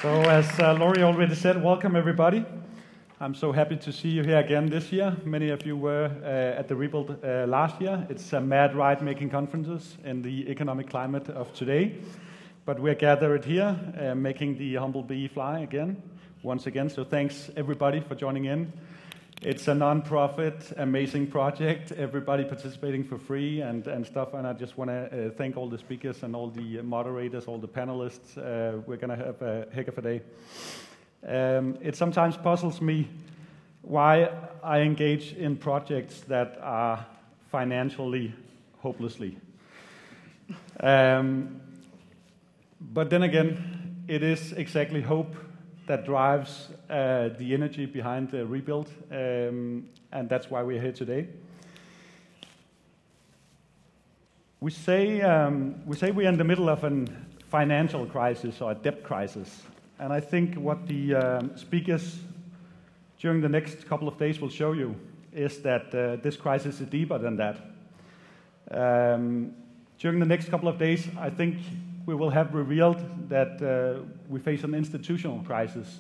So as Laurie already said, welcome everybody. I'm so happy to see you here again this year. Many of you were at the Rebuild last year. It's a mad ride making conferences in the economic climate of today. But we're gathered here making the humble bee fly again, once again. So thanks everybody for joining in. It's a non-profit, amazing project. Everybody participating for free and stuff. And I just want to thank all the speakers and all the moderators, all the panelists. We're going to have a heck of a day. It sometimes puzzles me why I engage in projects that are financially hopelessly. But then again, it is exactly hope that drives the energy behind the Rebuild, and that's why we're here today. We say we're in the middle of a financial crisis or a debt crisis, and I think what the speakers during the next couple of days will show you is that this crisis is deeper than that. During the next couple of days, I think we will have revealed that we face an institutional crisis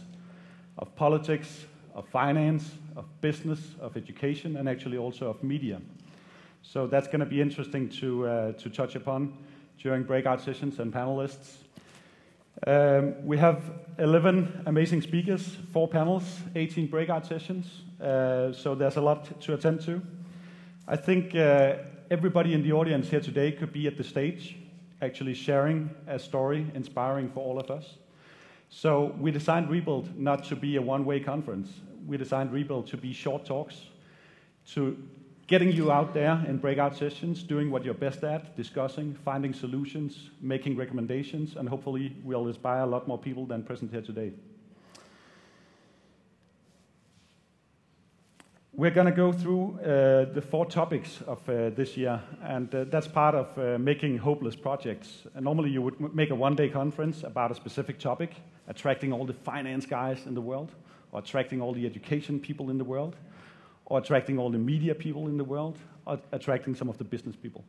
of politics, of finance, of business, of education, and actually also of media. So that's going to be interesting to touch upon during breakout sessions and panelists. We have 11 amazing speakers, 4 panels, 18 breakout sessions, so there's a lot to attend to. I think everybody in the audience here today could be at the stage actually sharing a story inspiring for all of us. So we designed Rebuild not to be a one-way conference. We designed Rebuild to be short talks, to getting you out there in breakout sessions, doing what you're best at, discussing, finding solutions, making recommendations, and hopefully we'll inspire a lot more people than present here today. We're going to go through the 4 topics of this year, and that's part of making hopeless projects. And normally you would make a one-day conference about a specific topic, attracting all the finance guys in the world, or attracting all the education people in the world, or attracting all the media people in the world, or attracting some of the business people.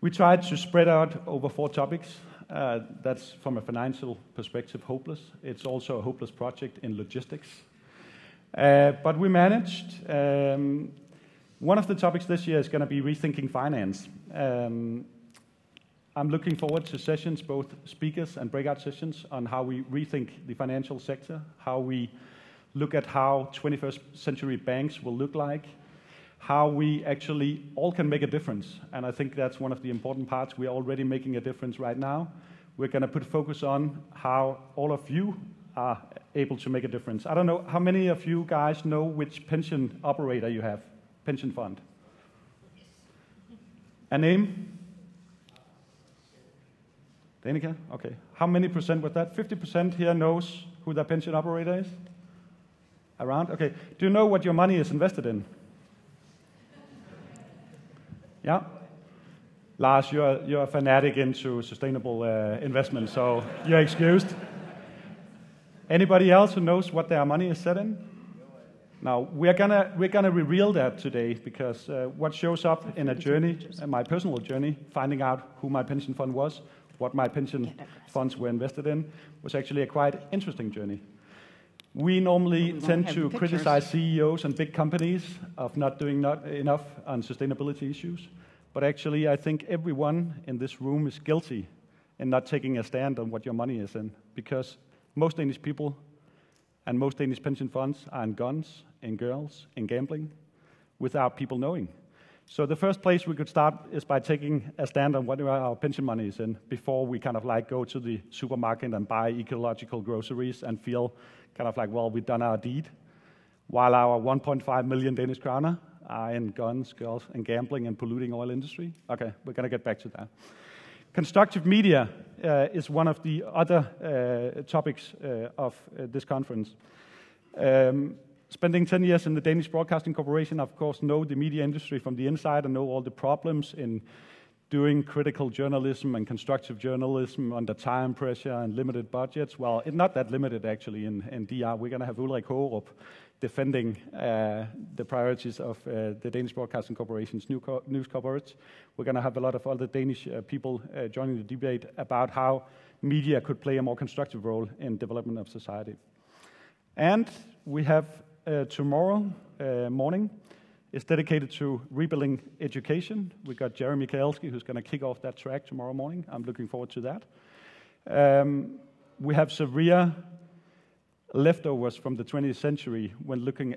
We tried to spread out over 4 topics. That's from a financial perspective hopeless. It's also a hopeless project in logistics. But we managed. One of the topics this year is going to be rethinking finance. I'm looking forward to sessions, both speakers and breakout sessions, on how we rethink the financial sector, how we look at how 21st century banks will look like, how we actually all can make a difference. And I think that's one of the important parts. We're already making a difference right now. We're going to put focus on how all of you are able to make a difference. I don't know, how many of you guys know which pension operator you have, pension fund? A name? Danica? Okay. How many percent was that? 50% here knows who the pension operator is? Around? Okay. Do you know what your money is invested in? Yeah? Lars, you're a fanatic into sustainable investment, so you're excused. Anybody else who knows what their money is set in? Now, we're gonna reveal that today, because what shows up in a journey, my personal journey, finding out who my pension fund was, what my pension funds were invested in, was actually a quite interesting journey. We normally tend to criticize CEOs and big companies of not doing enough on sustainability issues, but actually I think everyone in this room is guilty in not taking a stand on what your money is in, because most Danish people and most Danish pension funds are in guns, in girls, in gambling, without people knowing. So the first place we could start is by taking a stand on what our pension money is in before we kind of like go to the supermarket and buy ecological groceries and feel kind of like, well, we've done our deed, while our 1.5 million Danish kroner are in guns, girls, and gambling and polluting oil industry. Okay, we're going to get back to that. Constructive media is one of the other topics of this conference. Spending 10 years in the Danish Broadcasting Corporation, I of course know the media industry from the inside and know all the problems in doing critical journalism and constructive journalism under time pressure and limited budgets. Well, it's not that limited actually in DR. We're going to have Ulrik Hårup defending the priorities of the Danish Broadcasting Corporation's news coverage. We're going to have a lot of other Danish people joining the debate about how media could play a more constructive role in development of society. And we have tomorrow morning is dedicated to rebuilding education. We got Jeremy Kaelski, who's going to kick off that track tomorrow morning. I'm looking forward to that. We have severe leftovers from the 20th century when looking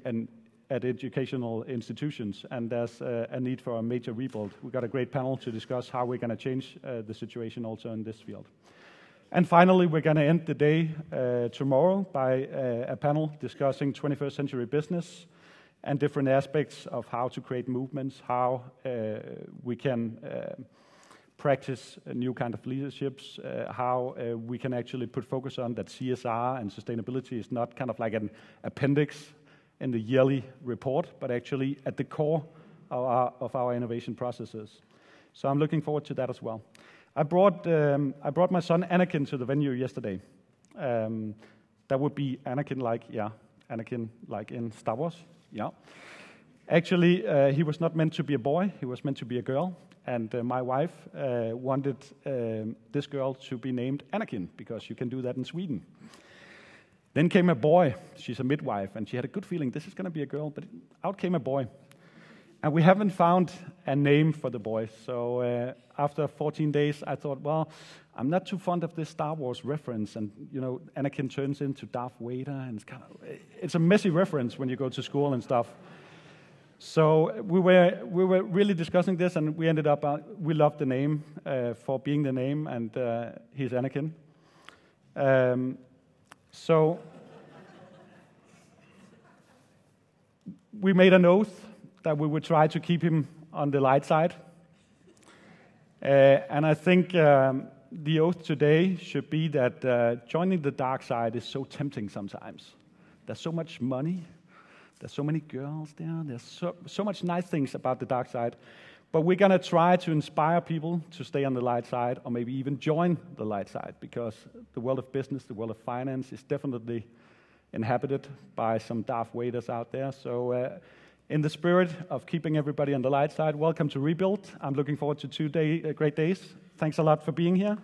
at educational institutions, and there's a need for a major rebuild. We've got a great panel to discuss how we're going to change the situation also in this field. And finally, we're going to end the day tomorrow by a panel discussing 21st century business and different aspects of how to create movements, how we can practice a new kind of leaderships, how we can actually put focus on that CSR and sustainability is not kind of like an appendix in the yearly report, but actually at the core of our innovation processes. So I'm looking forward to that as well. I brought my son Anakin to the venue yesterday. That would be Anakin like in Star Wars. Yeah. Actually, he was not meant to be a boy. He was meant to be a girl. And my wife wanted this girl to be named Anakin, because you can do that in Sweden. Then came a boy. She's a midwife, and she had a good feeling this is going to be a girl, but out came a boy. And we haven't found a name for the boy. So after 14 days, I thought, well, I'm not too fond of this Star Wars reference. And, you know, Anakin turns into Darth Vader, and it's a messy reference when you go to school and stuff. So we were really discussing this, and we ended up, we loved the name for being the name, and he's Anakin. So we made an oath that we would try to keep him on the light side. And I think the oath today should be that joining the dark side is so tempting sometimes. There's so much money. There's so many girls there. There's so much nice things about the dark side. But we're going to try to inspire people to stay on the light side, or maybe even join the light side, because the world of business, the world of finance is definitely inhabited by some Darth Vaders out there. So in the spirit of keeping everybody on the light side, welcome to Rebuild. I'm looking forward to 2 great days. Thanks a lot for being here.